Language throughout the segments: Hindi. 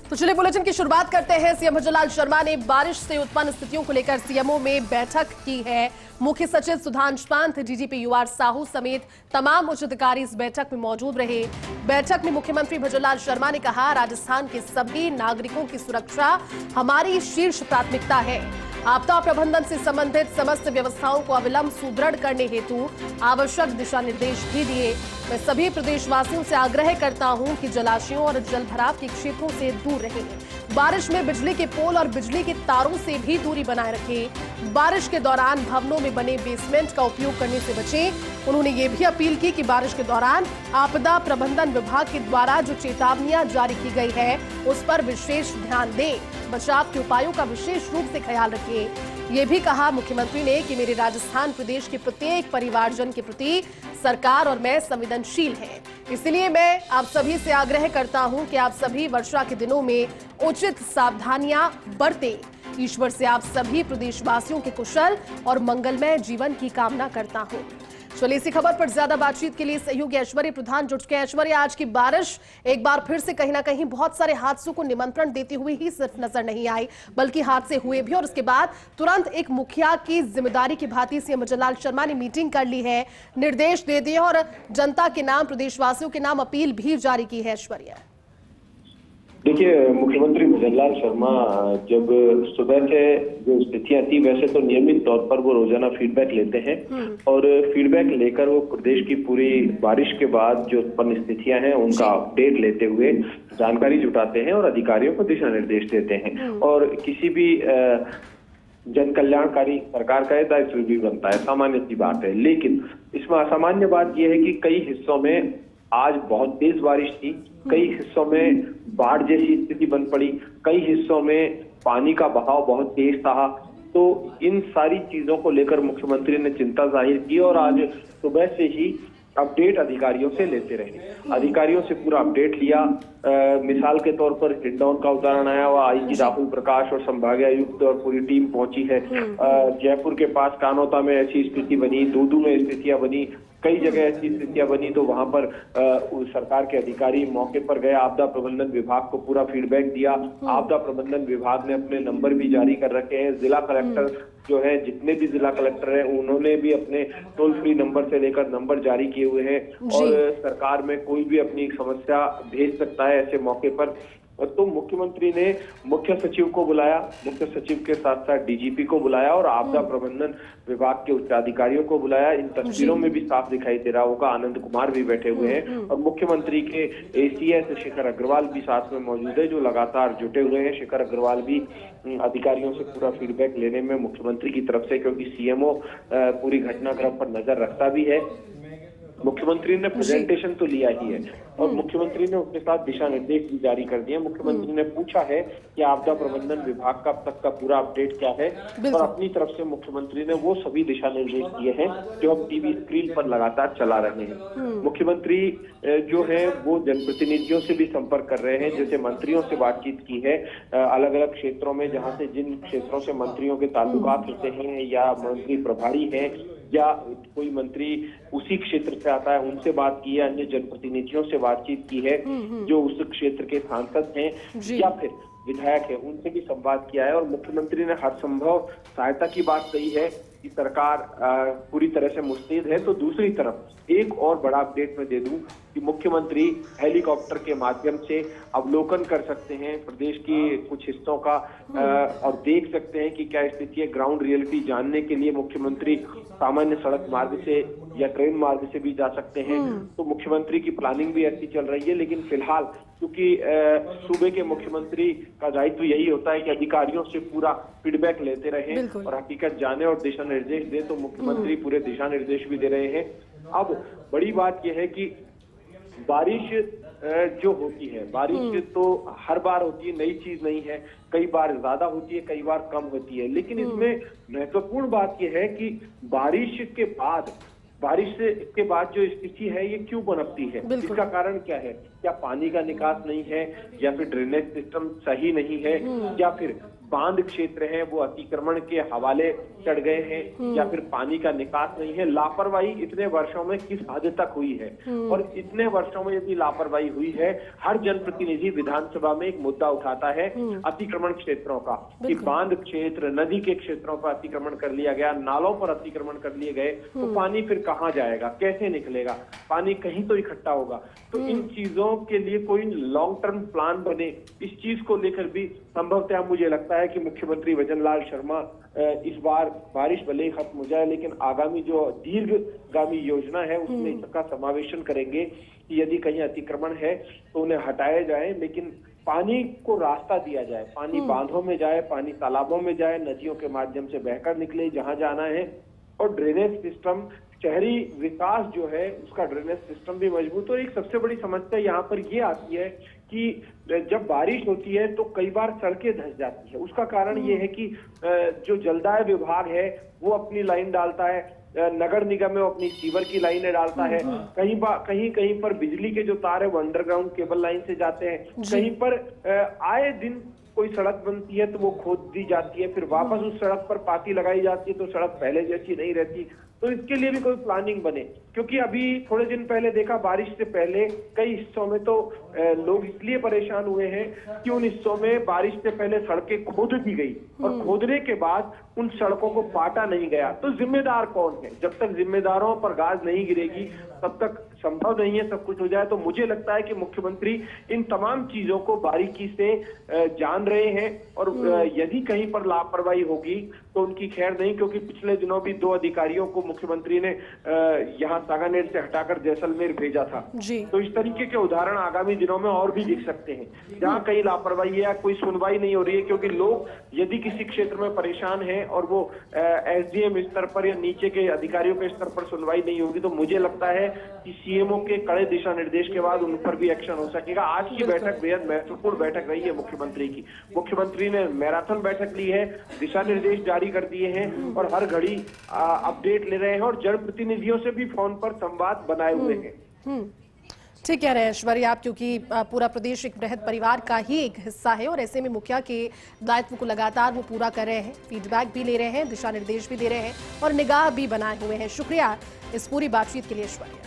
तो चलिए बुलेटिन की शुरुआत करते हैं। सीएम भजनलाल शर्मा ने बारिश से उत्पन्न स्थितियों को लेकर सीएमओ में बैठक की है। मुख्य सचिव सुधांश पंत, डीजीपी यूआर साहू समेत तमाम उच्च अधिकारी इस बैठक में मौजूद रहे। बैठक में मुख्यमंत्री भजनलाल शर्मा ने कहा, राजस्थान के सभी नागरिकों की सुरक्षा हमारी शीर्ष प्राथमिकता है। आपदा प्रबंधन से संबंधित समस्त व्यवस्थाओं को अविलंब सुदृढ़ करने हेतु आवश्यक दिशा निर्देश भी दिए। मैं सभी प्रदेशवासियों से आग्रह करता हूं कि जलाशयों और जलभराव के क्षेत्रों से दूर रहें। बारिश में बिजली के पोल और बिजली के तारों से भी दूरी बनाए रखें। बारिश के दौरान भवनों में बने बेसमेंट का उपयोग करने से बचें। उन्होंने ये भी अपील की कि बारिश के दौरान आपदा प्रबंधन विभाग के द्वारा जो चेतावनियां जारी की गई है उस पर विशेष ध्यान दें। बचाव के उपायों का विशेष रूप से ख्याल रखें। ये भी कहा मुख्यमंत्री ने कि मेरे राजस्थान प्रदेश के प्रत्येक परिवारजन के प्रति सरकार और मैं संवेदनशील हैं। इसलिए मैं आप सभी से आग्रह करता हूं कि आप सभी वर्षा के दिनों में उचित सावधानियां बरतें। ईश्वर से आप सभी प्रदेशवासियों के कुशल और मंगलमय जीवन की कामना करता हूं। चलिए इसी खबर पर ज्यादा बातचीत के लिए सहयोगी ऐश्वर्य प्रधान जुट गए। ऐश्वर्य, आज की बारिश एक बार फिर से कहीं ना कहीं बहुत सारे हादसों को निमंत्रण देती हुई ही सिर्फ नजर नहीं आई, बल्कि हादसे हुए भी और उसके बाद तुरंत एक मुखिया की जिम्मेदारी की भांति सीएम भजनलाल शर्मा ने मीटिंग कर ली है, निर्देश दे दिए और जनता के नाम, प्रदेशवासियों के नाम अपील भी जारी की है। ऐश्वर्य, देखिए, मुख्यमंत्री भजनलाल शर्मा जब सुबह से जो स्थितियां थी, वैसे तो नियमित तौर पर वो रोजाना फीडबैक लेते हैं और फीडबैक लेकर वो प्रदेश की पूरी बारिश के बाद जो उत्पन्न स्थितियां हैं उनका अपडेट लेते हुए जानकारी जुटाते हैं और अधिकारियों को दिशा निर्देश देते हैं। और किसी भी जन कल्याणकारी सरकार का दायित्व भी बनता है, सामान्य सी बात है। लेकिन इसमें असामान्य बात यह है कि कई हिस्सों में आज बहुत तेज बारिश थी, कई हिस्सों में बाढ़ जैसी स्थिति बन पड़ी, कई हिस्सों में पानी का बहाव बहुत तेज था। तो इन सारी चीजों को लेकर मुख्यमंत्री ने चिंता जाहिर की और आज सुबह से ही अपडेट अधिकारियों से लेते रहे। अधिकारियों से पूरा अपडेट लिया। मिसाल के तौर पर हिंडौन का उदाहरण आया हुआ, आईजी राहुल प्रकाश और संभागीय आयुक्त और पूरी टीम पहुंची है। जयपुर के पास कानोता में ऐसी स्थिति बनी, दूदू में स्थितियां बनी, कई जगह ऐसी स्थितियां बनी। तो वहां पर सरकार के अधिकारी मौके पर गए, आपदा प्रबंधन विभाग को पूरा फीडबैक दिया। आपदा प्रबंधन विभाग ने अपने नंबर भी जारी कर रखे हैं। जिला कलेक्टर जो है, जितने भी जिला कलेक्टर हैं, उन्होंने भी अपने टोल फ्री नंबर से लेकर नंबर जारी किए हुए हैं और सरकार में कोई भी अपनी समस्या भेज सकता है ऐसे मौके पर। तो मुख्यमंत्री ने मुख्य सचिव को बुलाया, मुख्य सचिव के साथ साथ डीजीपी को बुलाया और आपदा प्रबंधन विभाग के उच्चाधिकारियों को बुलाया। इन तस्वीरों में भी साफ दिखाई दे रहा होगा, आनंद कुमार भी बैठे हुए हैं और मुख्यमंत्री के एसीएस शिखर अग्रवाल भी साथ में मौजूद है, जो लगातार जुटे हुए हैं। शिखर अग्रवाल भी अधिकारियों से पूरा फीडबैक लेने में मुख्यमंत्री की तरफ से, क्योंकि सीएमओ पूरी घटनाक्रम पर नजर रखता भी है। मुख्यमंत्री ने प्रेजेंटेशन तो लिया ही है और मुख्यमंत्री ने उसके साथ दिशा निर्देश भी जारी कर दिए। मुख्यमंत्री ने पूछा है कि आपदा प्रबंधन विभाग का अब तक का पूरा अपडेट क्या है और अपनी तरफ से मुख्यमंत्री ने वो सभी दिशा निर्देश दिए हैं जो अब टीवी स्क्रीन पर लगातार चला रहे हैं। मुख्यमंत्री जो है वो जनप्रतिनिधियों से भी संपर्क कर रहे हैं, जैसे मंत्रियों से बातचीत की है अलग अलग क्षेत्रों में, जहां से जिन क्षेत्रों से मंत्रियों के ताल्लुकात होते हैं या मंत्री प्रभारी हैं या कोई मंत्री उसी क्षेत्र से आता है, उनसे बात की है। अन्य जनप्रतिनिधियों से बातचीत की है जो उस क्षेत्र के सांसद हैं या फिर विधायक है, उनसे भी संवाद किया है और मुख्यमंत्री ने हर संभव सहायता की बात कही है कि सरकार पूरी तरह से मुस्तैद है। तो दूसरी तरफ एक और बड़ा अपडेट मैं दे दूं कि मुख्यमंत्री हेलीकॉप्टर के माध्यम से अवलोकन कर सकते हैं प्रदेश के कुछ हिस्सों का और देख सकते हैं कि क्या स्थिति है। ग्राउंड रियलिटी जानने के लिए मुख्यमंत्री सामान्य सड़क मार्ग से या ट्रेन मार्ग से भी जा सकते हैं। तो मुख्यमंत्री की प्लानिंग भी ऐसी चल रही है। लेकिन फिलहाल क्योंकि सूबे के मुख्यमंत्री का दायित्व यही होता है कि अधिकारियों से पूरा फीडबैक लेते रहें और हकीकत जाने और दिशा निर्देश दे, तो मुख्यमंत्री पूरे दिशा निर्देश भी दे रहे हैं। अब बड़ी बात यह है कि बारिश जो होती है, बारिश तो हर बार होती है, नई चीज नहीं है। कई बार ज्यादा होती है, कई बार कम होती है। लेकिन इसमें महत्वपूर्ण बात यह है कि बारिश के बाद जो स्थिति है ये क्यों पनपती है, इसका कारण क्या है। क्या पानी का निकास नहीं है, या फिर ड्रेनेज सिस्टम सही नहीं है, या फिर बांध क्षेत्र हैं वो अतिक्रमण के हवाले चढ़ गए हैं, या फिर पानी का निकास नहीं है। लापरवाही इतने वर्षों में किस हद तक हुई है, और इतने वर्षों में यदि लापरवाही हुई है, हर जनप्रतिनिधि विधानसभा में एक मुद्दा उठाता है अतिक्रमण क्षेत्रों का, कि बांध क्षेत्र, नदी के क्षेत्रों पर अतिक्रमण कर लिया गया, नालों पर अतिक्रमण कर लिए गए, तो पानी फिर कहाँ जाएगा, कैसे निकलेगा, पानी कहीं तो इकट्ठा होगा। तो इन चीजों के लिए कोई लॉन्ग टर्म प्लान बने, इस चीज को लेकर भी संभवतः मुझे लगता है कि मुख्यमंत्री भजनलाल शर्मा इस बार बारिश भले ही खत्म हो जाए, लेकिन आगामी जो दीर्घगामी योजना है उसमें इसका समावेशन करेंगे कि यदि कहीं अतिक्रमण है तो उन्हें हटाया जाए, लेकिन पानी को रास्ता दिया जाए, पानी बांधों में जाए, पानी तालाबों में जाए, नदियों के माध्यम से बहकर निकले जहां जाना है। और ड्रेनेज सिस्टम, शहरी विकास जो है उसका ड्रेनेज सिस्टम भी मजबूत। और एक सबसे बड़ी समस्या यहाँ पर ये आती है कि जब बारिश होती है तो कई बार सड़कें धंस जाती है। उसका कारण ये है कि जो जलदाय विभाग है वो अपनी लाइन डालता है, नगर निगम में अपनी सीवर की लाइनें डालता है, कहीं पर बिजली के जो तार है वो अंडरग्राउंड केबल लाइन से जाते हैं, कहीं पर आए दिन कोई सड़क बनती है तो वो खोद दी जाती है, फिर वापस उस सड़क पर पाती लगाई जाती है तो सड़क पहले जैसी नहीं रहती। तो इसके लिए भी कोई प्लानिंग बने, क्योंकि अभी थोड़े दिन पहले देखा बारिश से पहले कई हिस्सों में तो लोग इसलिए परेशान हुए हैं कि उन हिस्सों में बारिश से पहले सड़कें खोद दी गई और खोदने के बाद उन सड़कों को पाटा नहीं गया। तो जिम्मेदार कौन है? जब तक जिम्मेदारों पर गाज नहीं गिरेगी तब तक संभव नहीं है सब कुछ हो जाए। तो मुझे लगता है कि मुख्यमंत्री इन तमाम चीजों को बारीकी से जान रहे हैं, और यदि कहीं पर लापरवाही होगी तो उनकी खैर नहीं, क्योंकि पिछले दिनों भी 2 अधिकारियों को मुख्यमंत्री ने यहाँ सांगानेर से हटाकर जैसलमेर भेजा था। तो इस तरीके के उदाहरण आगामी दिनों में और भी दिख सकते हैं जहाँ कहीं लापरवाही है, कोई सुनवाई नहीं हो रही है। क्योंकि लोग यदि किसी क्षेत्र में परेशान हैं और वो एसडीएम स्तर पर या नीचे के अधिकारियों के स्तर पर सुनवाई नहीं होगी, तो मुझे लगता है कि सीएमओ के कड़े दिशा निर्देश के बाद उन पर भी एक्शन हो सकेगा। आज की बैठक बेहद महत्वपूर्ण बैठक रही है मुख्यमंत्री की। मुख्यमंत्री ने मैराथन बैठक ली है, दिशा निर्देश जारी कर दिए हैं और हर घड़ी अपडेट ले रहे हैं, और जनप्रतिनिधियों से भी फोन पर संवाद बनाए हुए हैं। ठीक कह रहे हैं ऐश्वर्य आप, क्योंकि पूरा प्रदेश एक बृहद परिवार का ही एक हिस्सा है और ऐसे में मुखिया के दायित्व को लगातार वो पूरा कर रहे हैं, फीडबैक भी ले रहे हैं, दिशा निर्देश भी दे रहे हैं और निगाह भी बनाए हुए हैं। शुक्रिया इस पूरी बातचीत के लिए ऐश्वर्या।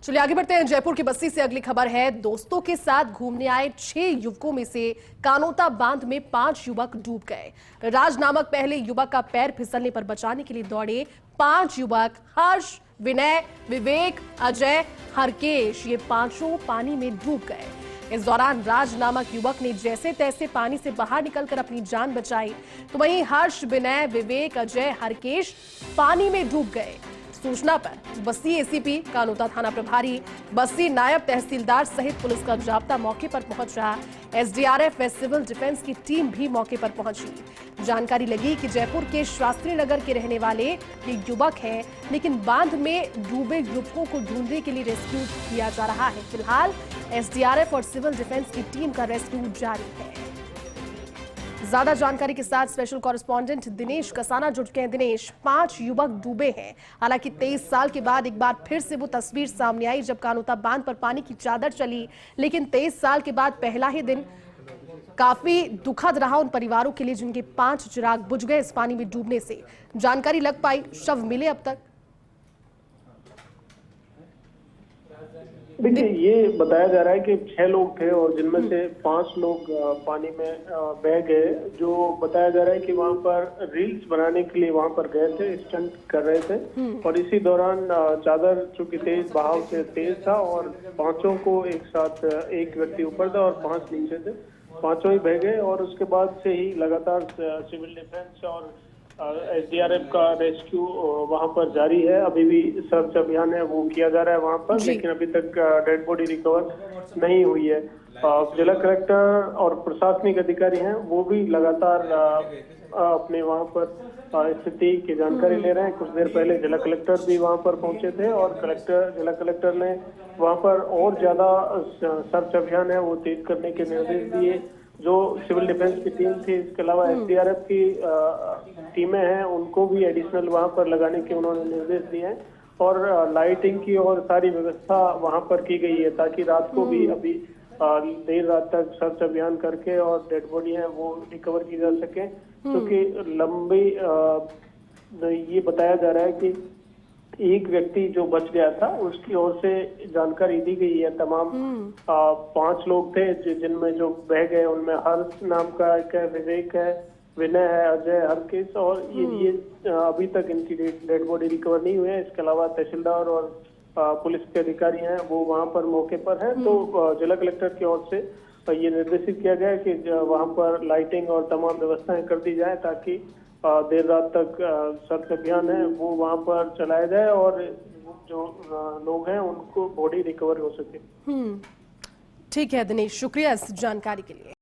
चलिए आगे बढ़ते हैं। जयपुर की बस्ती से अगली खबर है। दोस्तों के साथ घूमने आए 6 युवकों में से कानोता बांध में 5 युवक डूब गए। राज नामक पहले युवक का पैर फिसलने पर बचाने के लिए दौड़े 5 युवक हर्ष, विनय, विवेक, अजय, हरकेश, ये पांचों पानी में डूब गए। इस दौरान राज नामक युवक ने जैसे तैसे पानी से बाहर निकलकर अपनी जान बचाई, तो वहीं हर्ष, विनय, विवेक, अजय, हरकेश पानी में डूब गए। सूचना पर बस्ती एसीपी, कानोता थाना प्रभारी, बस्ती नायब तहसीलदार सहित पुलिस का जाब्ता मौके पर पहुंच रहा। एसडीआरएफ व सिविल डिफेंस की टीम भी मौके पर पहुंची। जानकारी लगी कि जयपुर के शास्त्री नगर के रहने वाले ये युवक हैं, लेकिन बांध में डूबे युवकों को ढूंढने के लिए रेस्क्यू किया जा रहा है। फिलहाल एसडीआरएफ और सिविल डिफेंस की टीम का रेस्क्यू जारी है। ज्यादा जानकारी के साथ स्पेशल कॉरेस्पॉन्डेंट दिनेश कसाना जुड़ गए हैं। दिनेश, 5 युवक डूबे हैं। हालांकि 23 साल के बाद एक बार फिर से वो तस्वीर सामने आई जब कानोता बांध पर पानी की चादर चली, लेकिन 23 साल के बाद पहला ही दिन काफी दुखद रहा उन परिवारों के लिए जिनके 5 चिराग बुझ गए इस पानी में डूबने से। जानकारी लग पाई, शव मिले अब तक? देखिए, ये बताया जा रहा है कि 6 लोग थे और जिनमें से 5 लोग पानी में बह गए। जो बताया जा रहा है कि वहां पर रील्स बनाने के लिए वहां पर गए थे, स्टंट कर रहे थे, और इसी दौरान चादर चूंकि तेज बहाव से तेज था और 5 को एक साथ, एक व्यक्ति ऊपर था और 5 नीचे थे, 5 ही बह गए। और उसके बाद से ही लगातार सिविल डिफेंस और एसडीआरएफ का रेस्क्यू वहां पर जारी है। अभी भी सर्च अभियान है वो किया जा रहा है वहां पर, लेकिन अभी तक डेड बॉडी रिकवर नहीं हुई है। जिला कलेक्टर और प्रशासनिक अधिकारी हैं वो भी लगातार अपने वहां पर स्थिति की जानकारी ले रहे हैं। कुछ देर पहले जिला कलेक्टर भी वहां पर पहुंचे थे और जिला कलेक्टर ने वहां पर और ज्यादा सर्च अभियान है वो तेज करने के निर्देश दिए। जो सिविल डिफेंस की टीम थी, इसके अलावा एसडीआरएफ की टीमें हैं, उनको भी एडिशनल वहां पर लगाने के उन्होंने निर्देश दिए हैं। और लाइटिंग की और सारी व्यवस्था वहां पर की गई है, ताकि रात को भी अभी देर रात तक सर्च अभियान करके और डेड बॉडी है वो रिकवर की जा सके। क्योंकि लंबी ये बताया जा रहा है कि एक व्यक्ति जो बच गया था उसकी ओर से जानकारी दी गई है। तमाम 5 लोग थे जिनमें जो बह गए, उनमें हर्ष नाम का एक है, विवेक है, विनय है, अजय, हरकिस, और ये अभी तक इनकी डेड बॉडी रिकवर नहीं हुई है। इसके अलावा तहसीलदार और पुलिस के अधिकारी हैं वो वहां पर मौके पर हैं। तो जिला कलेक्टर की ओर से ये निर्देशित किया गया है कि वहां पर लाइटिंग और तमाम व्यवस्थाएं कर दी जाए, ताकि देर रात तक सर्च अभियान है वो वहां पर चलाया जाए और जो लोग हैं उनको बॉडी रिकवर हो सके। ठीक है दिनेश, शुक्रिया इस जानकारी के लिए।